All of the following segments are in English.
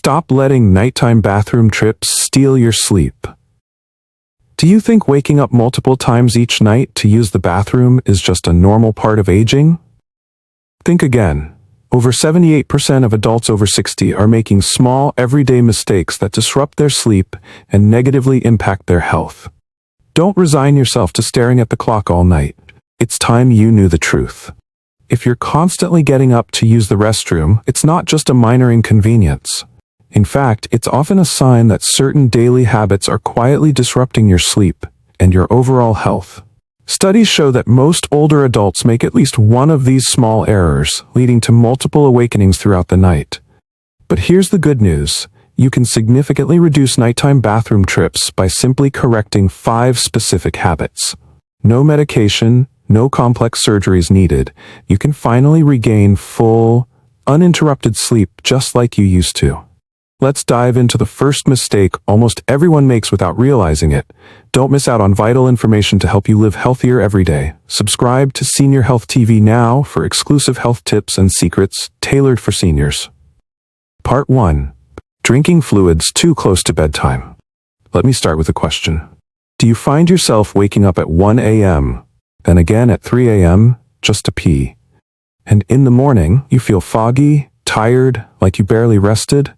Stop letting nighttime bathroom trips steal your sleep. Do you think waking up multiple times each night to use the bathroom is just a normal part of aging? Think again. Over 78% of adults over 60 are making small, everyday mistakes that disrupt their sleep and negatively impact their health. Don't resign yourself to staring at the clock all night. It's time you knew the truth. If you're constantly getting up to use the restroom, it's not just a minor inconvenience. In fact, it's often a sign that certain daily habits are quietly disrupting your sleep and your overall health. Studies show that most older adults make at least one of these small errors, leading to multiple awakenings throughout the night. But here's the good news. You can significantly reduce nighttime bathroom trips by simply correcting 5 specific habits. No medication, no complex surgeries needed. You can finally regain full, uninterrupted sleep just like you used to. Let's dive into the first mistake almost everyone makes without realizing it. Don't miss out on vital information to help you live healthier every day. Subscribe to Senior Health TV now for exclusive health tips and secrets tailored for seniors. Part 1. Drinking fluids too close to bedtime. Let me start with a question. Do you find yourself waking up at 1 a.m., then again at 3 a.m. just to pee? And in the morning, you feel foggy, tired, like you barely rested?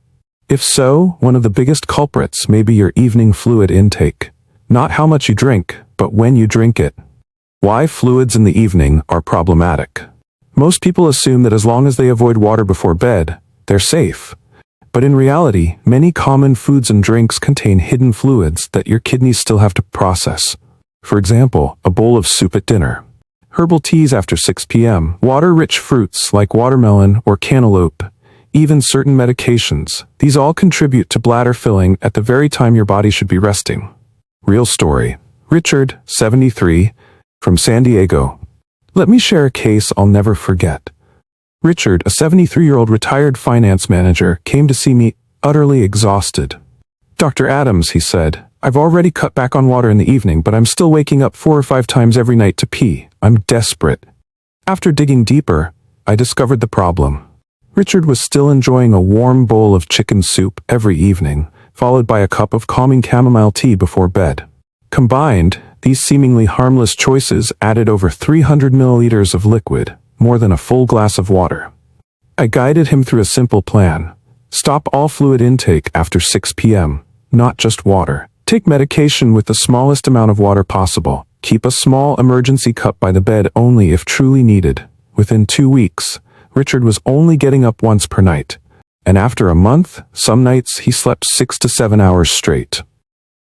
If so, one of the biggest culprits may be your evening fluid intake. Not how much you drink, but when you drink it. Why fluids in the evening are problematic. Most people assume that as long as they avoid water before bed, they're safe. But in reality, many common foods and drinks contain hidden fluids that your kidneys still have to process. For example, a bowl of soup at dinner, herbal teas after 6 p.m., water-rich fruits like watermelon or cantaloupe, even certain medications. These all contribute to bladder filling at the very time your body should be resting. Real story. Richard, 73, from San Diego. Let me share a case I'll never forget. Richard, a 73-year-old retired finance manager, came to see me utterly exhausted. "Dr. Adams," he said, "I've already cut back on water in the evening, but I'm still waking up 4 or 5 times every night to pee. I'm desperate." After digging deeper, I discovered the problem. Richard was still enjoying a warm bowl of chicken soup every evening, followed by a cup of calming chamomile tea before bed. Combined, these seemingly harmless choices added over 300 milliliters of liquid, more than a full glass of water. I guided him through a simple plan. Stop all fluid intake after 6 p.m., not just water. Take medication with the smallest amount of water possible. Keep a small emergency cup by the bed only if truly needed. Within 2 weeks, Richard was only getting up once per night. And after a month, some nights he slept 6 to 7 hours straight.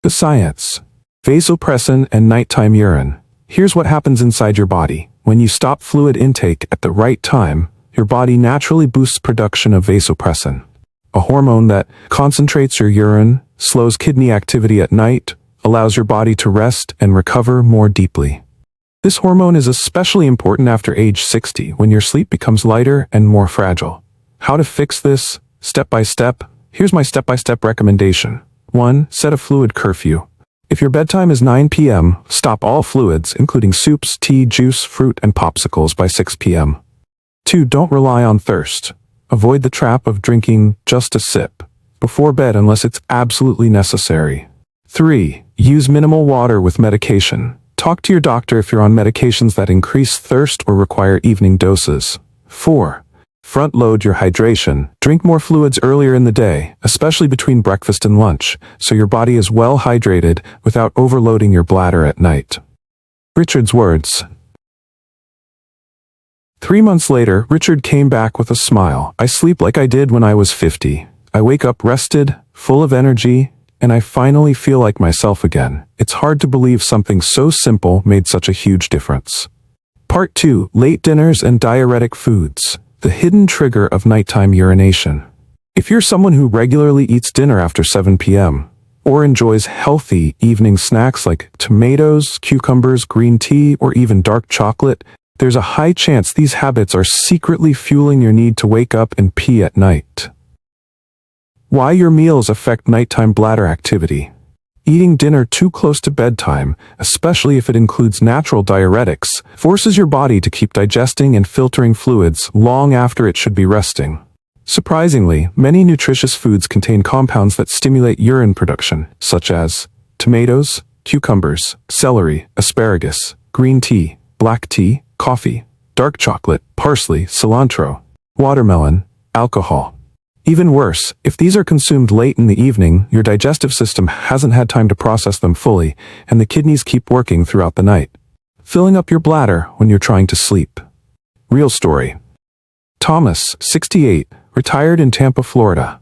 The science. Vasopressin and nighttime urine. Here's what happens inside your body. When you stop fluid intake at the right time, your body naturally boosts production of vasopressin, a hormone that concentrates your urine, slows kidney activity at night, allows your body to rest and recover more deeply. This hormone is especially important after age 60, when your sleep becomes lighter and more fragile. How to fix this? Step by step. Here's my step-by-step recommendation. 1. Set a fluid curfew. If your bedtime is 9 p.m., stop all fluids, including soups, tea, juice, fruit, and popsicles by 6 p.m. 2. Don't rely on thirst. Avoid the trap of drinking just a sip before bed unless it's absolutely necessary. 3. Use minimal water with medication. Talk to your doctor if you're on medications that increase thirst or require evening doses. 4. Front-load your hydration. Drink more fluids earlier in the day, especially between breakfast and lunch, so your body is well hydrated without overloading your bladder at night. Richard's words. 3 months later, Richard came back with a smile. "I sleep like I did when I was 50. I wake up rested, full of energy, and I finally feel like myself again." It's hard to believe something so simple made such a huge difference. Part 2. Late dinners and diuretic foods. The hidden trigger of nighttime urination. If you're someone who regularly eats dinner after 7 p.m., or enjoys healthy evening snacks like tomatoes, cucumbers, green tea, or even dark chocolate, there's a high chance these habits are secretly fueling your need to wake up and pee at night. Why your meals affect nighttime bladder activity. Eating dinner too close to bedtime, especially if it includes natural diuretics, forces your body to keep digesting and filtering fluids long after it should be resting. Surprisingly, many nutritious foods contain compounds that stimulate urine production, such as tomatoes, cucumbers, celery, asparagus, green tea, black tea, coffee, dark chocolate, parsley, cilantro, watermelon, alcohol. Even worse, if these are consumed late in the evening, your digestive system hasn't had time to process them fully, and the kidneys keep working throughout the night, filling up your bladder when you're trying to sleep. Real story. Thomas, 68, retired in Tampa, Florida.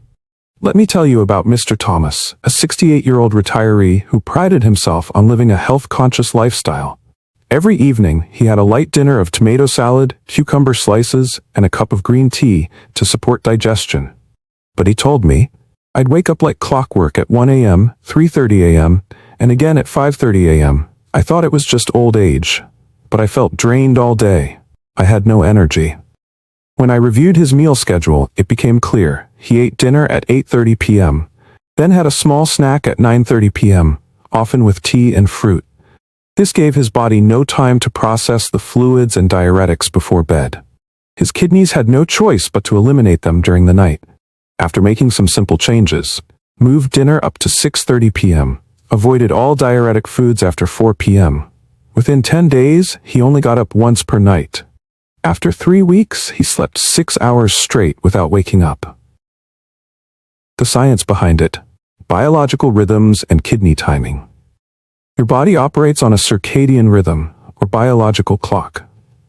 Let me tell you about Mr. Thomas, a 68-year-old retiree who prided himself on living a health-conscious lifestyle. Every evening, he had a light dinner of tomato salad, cucumber slices, and a cup of green tea to support digestion. But he told me, I'd wake up like clockwork at 1 a.m., 3:30 a.m., and again at 5:30 a.m. I thought it was just old age, but I felt drained all day. I had no energy. When I reviewed his meal schedule, it became clear. He ate dinner at 8:30 p.m., then had a small snack at 9:30 p.m., often with tea and fruit. This gave his body no time to process the fluids and diuretics before bed. His kidneys had no choice but to eliminate them during the night. After making some simple changes, moved dinner up to 6:30 p.m., avoided all diuretic foods after 4 p.m. Within 10 days, he only got up once per night. After 3 weeks, he slept 6 hours straight without waking up. The science behind it: biological rhythms and kidney timing. Your body operates on a circadian rhythm, or biological clock.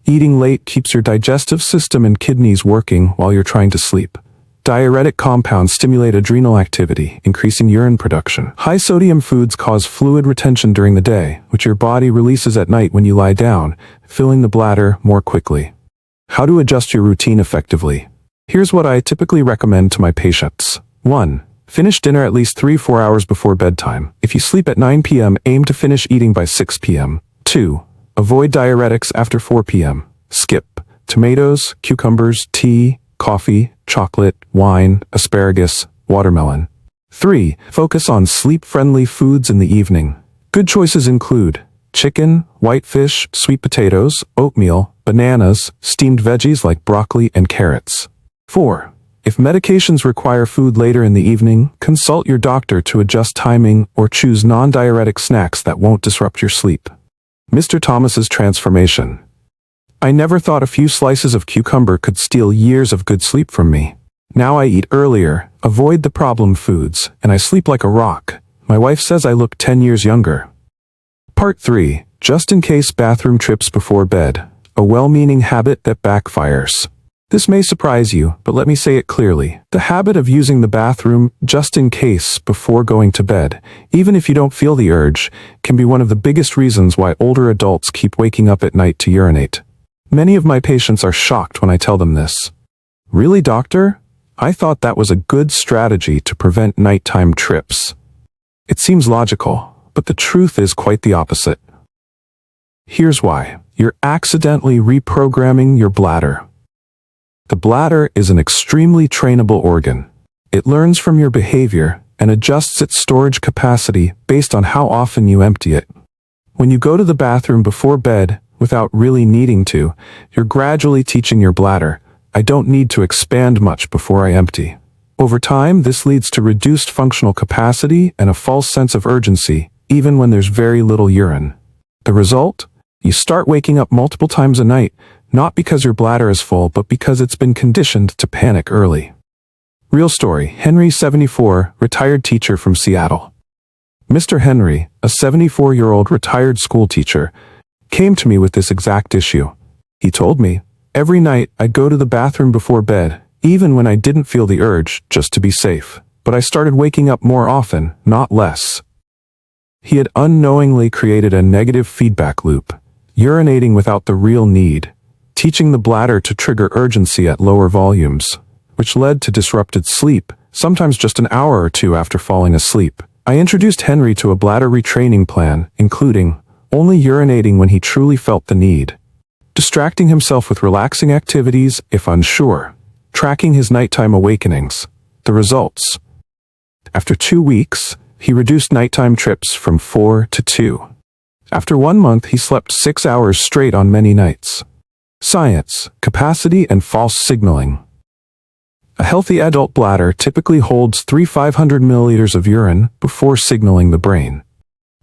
Eating late keeps your digestive system and kidneys working while you're trying to sleep. Diuretic compounds stimulate adrenal activity, increasing urine production. High-sodium foods cause fluid retention during the day, which your body releases at night when you lie down, filling the bladder more quickly. How to adjust your routine effectively. Here's what I typically recommend to my patients. 1. Finish dinner at least 3-4 hours before bedtime. If you sleep at 9 p.m., aim to finish eating by 6 p.m. 2. Avoid diuretics after 4 p.m. Skip tomatoes, cucumbers, tea, coffee, chocolate, wine, asparagus, watermelon. 3. Focus on sleep-friendly foods in the evening. Good choices include chicken, white fish, sweet potatoes, oatmeal, bananas, steamed veggies like broccoli and carrots. 4. If medications require food later in the evening, consult your doctor to adjust timing or choose non-diuretic snacks that won't disrupt your sleep. Mr. Thomas's transformation. I never thought a few slices of cucumber could steal years of good sleep from me. Now I eat earlier, avoid the problem foods, and I sleep like a rock. My wife says I look 10 years younger. Part 3. Just in case bathroom trips before bed. A well-meaning habit that backfires. This may surprise you, but let me say it clearly. The habit of using the bathroom just in case before going to bed, even if you don't feel the urge, can be one of the biggest reasons why older adults keep waking up at night to urinate. Many of my patients are shocked when I tell them this. Really, doctor? I thought that was a good strategy to prevent nighttime trips. It seems logical, but the truth is quite the opposite. Here's why. You're accidentally reprogramming your bladder. The bladder is an extremely trainable organ. It learns from your behavior and adjusts its storage capacity based on how often you empty it. When you go to the bathroom before bed, without really needing to, you're gradually teaching your bladder, I don't need to expand much before I empty. Over time, this leads to reduced functional capacity and a false sense of urgency, even when there's very little urine. The result? You start waking up multiple times a night, not because your bladder is full, but because it's been conditioned to panic early. Real story. Henry, 74, retired teacher from Seattle. Mr. Henry, a 74-year-old retired school teacher, came to me with this exact issue. He told me, every night I'd go to the bathroom before bed, even when I didn't feel the urge, just to be safe. But I started waking up more often, not less. He had unknowingly created a negative feedback loop, urinating without the real need, teaching the bladder to trigger urgency at lower volumes, which led to disrupted sleep, sometimes just an hour or two after falling asleep. I introduced Henry to a bladder retraining plan, including only urinating when he truly felt the need, distracting himself with relaxing activities if unsure, tracking his nighttime awakenings. The results. After 2 weeks, he reduced nighttime trips from 4 to 2. After 1 month, he slept 6 hours straight on many nights. Science, capacity, and false signaling. A healthy adult bladder typically holds 300–500 milliliters of urine before signaling the brain.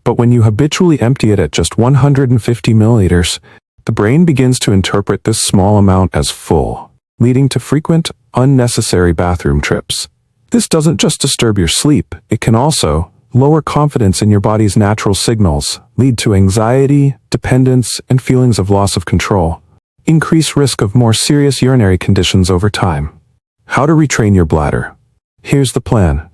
But when you habitually empty it at just 150 milliliters, the brain begins to interpret this small amount as full, leading to frequent, unnecessary bathroom trips. This doesn't just disturb your sleep, it can also lower confidence in your body's natural signals, lead to anxiety, dependence, and feelings of loss of control. Increase risk of more serious urinary conditions over time. How to retrain your bladder. Here's the plan.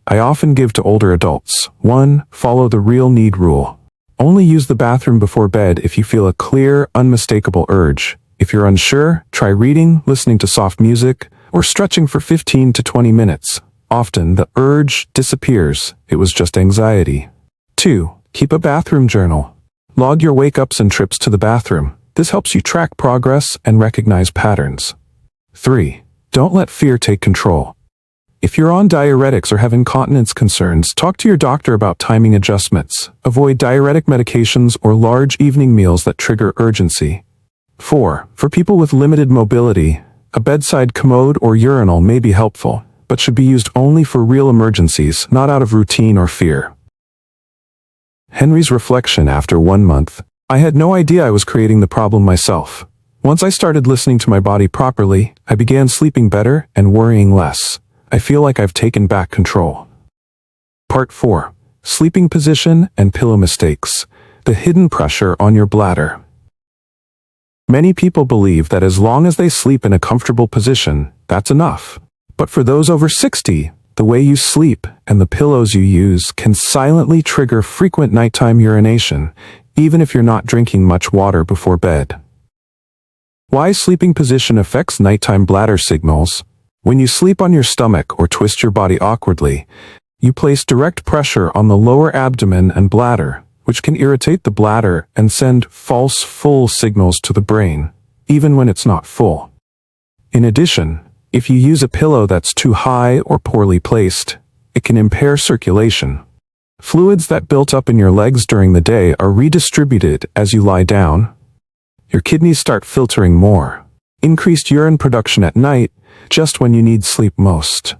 I often give to older adults. 1. Follow the real need rule. Only use the bathroom before bed if you feel a clear, unmistakable urge. If you're unsure, try reading, listening to soft music, or stretching for 15 to 20 minutes. Often, the urge disappears. It was just anxiety. 2. Keep a bathroom journal. Log your wake-ups and trips to the bathroom. This helps you track progress and recognize patterns. 3. Don't let fear take control. If you're on diuretics or have incontinence concerns, talk to your doctor about timing adjustments. Avoid diuretic medications or large evening meals that trigger urgency. 4. For people with limited mobility, a bedside commode or urinal may be helpful, but should be used only for real emergencies, not out of routine or fear. Henry's reflection after 1 month. I had no idea I was creating the problem myself. Once I started listening to my body properly, I began sleeping better and worrying less. I feel like I've taken back control. Part 4. Sleeping position and pillow mistakes. The hidden pressure on your bladder. Many people believe that as long as they sleep in a comfortable position, that's enough. But for those over 60, the way you sleep and the pillows you use can silently trigger frequent nighttime urination, even if you're not drinking much water before bed. Why sleeping position affects nighttime bladder signals. When you sleep on your stomach or twist your body awkwardly, you place direct pressure on the lower abdomen and bladder, which can irritate the bladder and send false full signals to the brain, even when it's not full. In addition, if you use a pillow that's too high or poorly placed, it can impair circulation. Fluids that built up in your legs during the day are redistributed as you lie down. Your kidneys start filtering more. Increased urine production at night, just when you need sleep most.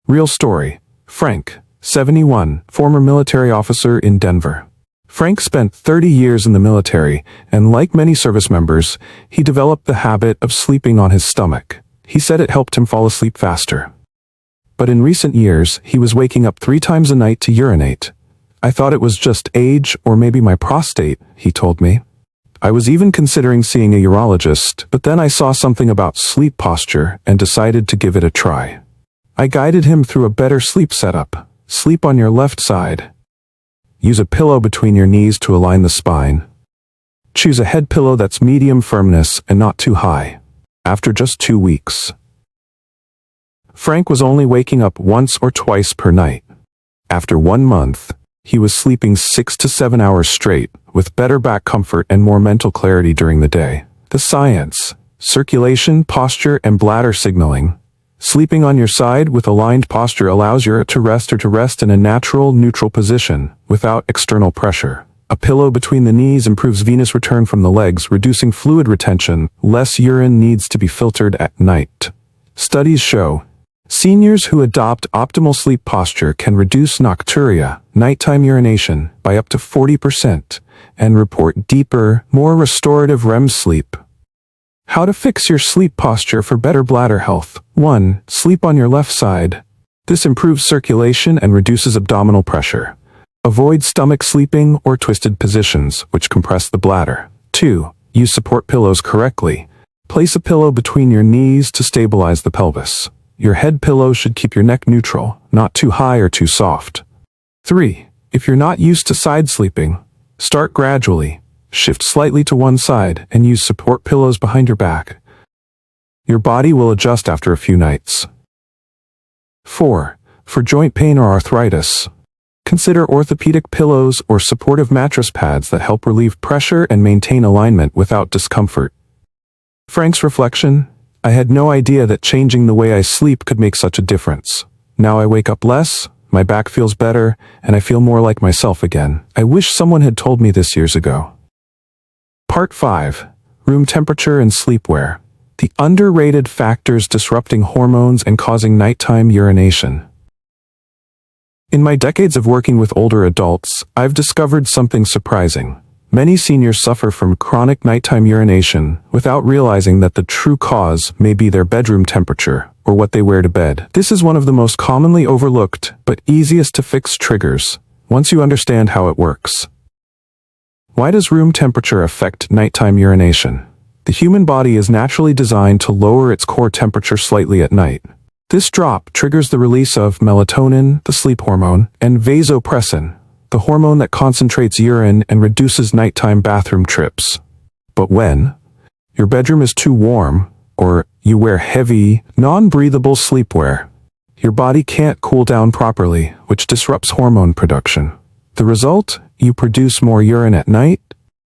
Real story. Frank, 71, former military officer in Denver. Frank spent 30 years in the military, and like many service members, he developed the habit of sleeping on his stomach. He said it helped him fall asleep faster. But in recent years, he was waking up 3 times a night to urinate. I thought it was just age or maybe my prostate, he told me. I was even considering seeing a urologist, but then I saw something about sleep posture and decided to give it a try. I guided him through a better sleep setup. Sleep on your left side. Use a pillow between your knees to align the spine. Choose a head pillow that's medium firmness and not too high. After just 2 weeks, Frank was only waking up once or twice per night. After 1 month, he was sleeping 6 to 7 hours straight, with better back comfort and more mental clarity during the day. The science: circulation, posture, and bladder signaling. Sleeping on your side with aligned posture allows you to rest in a natural, neutral position, without external pressure. A pillow between the knees improves venous return from the legs, reducing fluid retention. Less urine needs to be filtered at night. Studies show seniors who adopt optimal sleep posture can reduce nocturia, nighttime urination, by up to 40% and report deeper, more restorative REM sleep. How to fix your sleep posture for better bladder health. 1. Sleep on your left side. This improves circulation and reduces abdominal pressure. Avoid stomach sleeping or twisted positions, which compress the bladder. 2. Use support pillows correctly. Place a pillow between your knees to stabilize the pelvis. Your head pillow should keep your neck neutral, not too high or too soft. 3. If you're not used to side sleeping, start gradually. Shift slightly to one side and use support pillows behind your back. Your body will adjust after a few nights. 4. For joint pain or arthritis, consider orthopedic pillows or supportive mattress pads that help relieve pressure and maintain alignment without discomfort. Frank's reflection: I had no idea that changing the way I sleep could make such a difference. Now I wake up less, my back feels better, and I feel more like myself again. I wish someone had told me this years ago. Part 5. Room temperature and sleepwear. The underrated factors disrupting hormones and causing nighttime urination. In my decades of working with older adults, I've discovered something surprising. Many seniors suffer from chronic nighttime urination without realizing that the true cause may be their bedroom temperature or what they wear to bed. This is one of the most commonly overlooked but easiest to fix triggers, once you understand how it works. Why does room temperature affect nighttime urination? The human body is naturally designed to lower its core temperature slightly at night. This drop triggers the release of melatonin, the sleep hormone, and vasopressin, the hormone that concentrates urine and reduces nighttime bathroom trips. But when your bedroom is too warm, or you wear heavy, non-breathable sleepwear, your body can't cool down properly, which disrupts hormone production. The result? You produce more urine at night.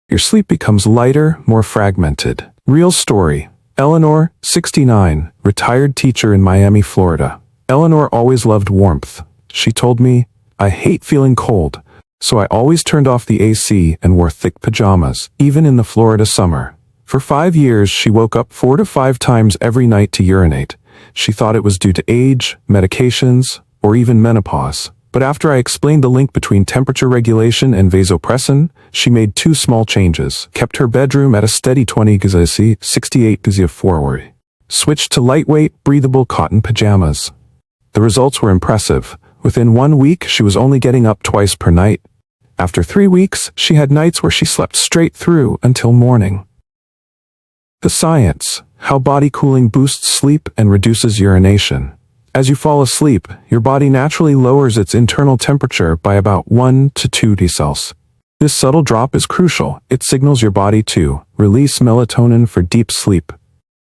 Your sleep becomes lighter, more fragmented. Real story. Eleanor, 69, retired teacher in Miami, Florida. Eleanor always loved warmth. She told me, "I hate feeling cold, so I always turned off the AC and wore thick pajamas, even in the Florida summer." For 5 years, she woke up 4 to 5 times every night to urinate. She thought it was due to age, medications, or even menopause. But after I explained the link between temperature regulation and vasopressin, she made 2 small changes, kept her bedroom at a steady 20 degrees 68 degrees forward, switched to lightweight, breathable cotton pajamas. The results were impressive. Within 1 week, she was only getting up twice per night. After 3 weeks, she had nights where she slept straight through until morning. The science: how body cooling boosts sleep and reduces urination. As you fall asleep, your body naturally lowers its internal temperature by about 1 to 2 degrees Celsius. This subtle drop is crucial. It signals your body to release melatonin for deep sleep,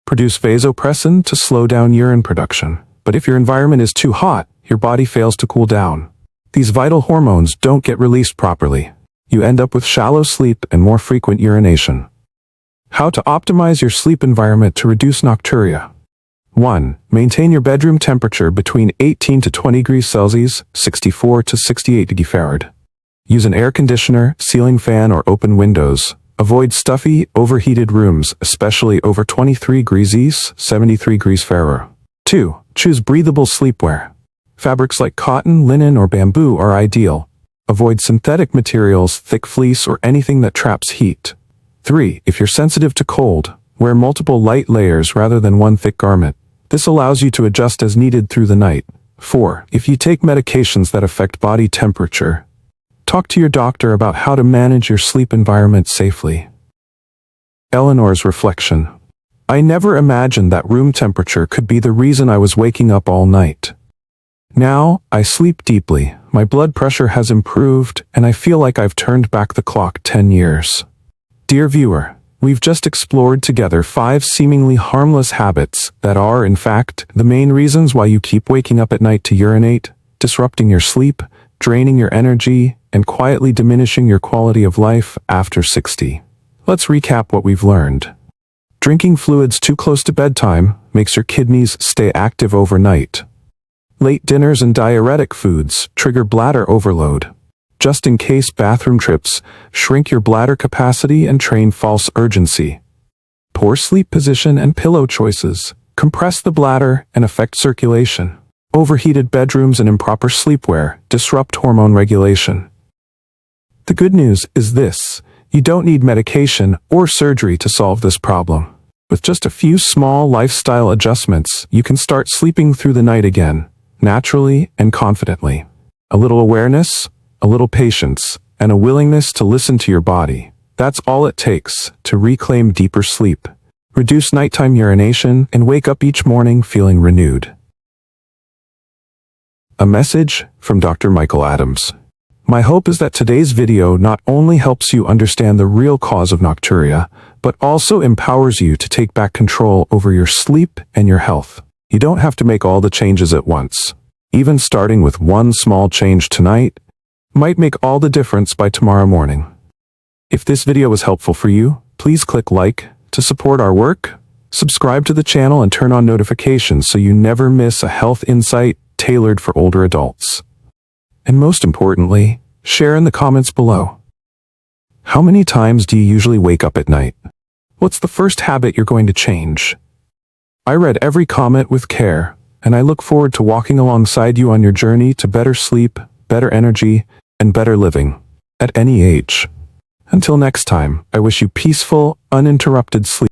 produce vasopressin to slow down urine production. But if your environment is too hot, your body fails to cool down. These vital hormones don't get released properly. You end up with shallow sleep and more frequent urination. How to optimize your sleep environment to reduce nocturia. 1. Maintain your bedroom temperature between 18 to 20 degrees Celsius, 64 to 68 degrees Fahrenheit. Use an air conditioner, ceiling fan, or open windows. Avoid stuffy, overheated rooms, especially over 23 degrees East, 73 degrees Fahrenheit. 2. Choose breathable sleepwear. Fabrics like cotton, linen, or bamboo are ideal. Avoid synthetic materials, thick fleece, or anything that traps heat. 3. If you're sensitive to cold, wear multiple light layers rather than one thick garment. This allows you to adjust as needed through the night. 4. If you take medications that affect body temperature, talk to your doctor about how to manage your sleep environment safely. Eleanor's reflection. I never imagined that room temperature could be the reason I was waking up all night. Now, I sleep deeply, my blood pressure has improved, and I feel like I've turned back the clock 10 years. Dear viewer, we've just explored together 5 seemingly harmless habits that are, in fact, the main reasons why you keep waking up at night to urinate, disrupting your sleep, draining your energy, and quietly diminishing your quality of life after 60. Let's recap what we've learned. Drinking fluids too close to bedtime makes your kidneys stay active overnight. Late dinners and diuretic foods trigger bladder overload. Just-in-case bathroom trips shrink your bladder capacity and train false urgency. Poor sleep position and pillow choices compress the bladder and affect circulation. Overheated bedrooms and improper sleepwear disrupt hormone regulation. The good news is this: you don't need medication or surgery to solve this problem. With just a few small lifestyle adjustments, you can start sleeping through the night again, naturally and confidently. A little awareness, a little patience, and a willingness to listen to your body. That's all it takes to reclaim deeper sleep, reduce nighttime urination, and wake up each morning feeling renewed. A message from Dr. Michael Adams. My hope is that today's video not only helps you understand the real cause of nocturia, but also empowers you to take back control over your sleep and your health. You don't have to make all the changes at once. Even starting with one small change tonight might make all the difference by tomorrow morning. If this video was helpful for you, please click like to support our work, subscribe to the channel, and turn on notifications so you never miss a health insight tailored for older adults. And most importantly, share in the comments below. How many times do you usually wake up at night? What's the first habit you're going to change? I read every comment with care, and I look forward to walking alongside you on your journey to better sleep, better energy, and better living, at any age. Until next time, I wish you peaceful, uninterrupted sleep.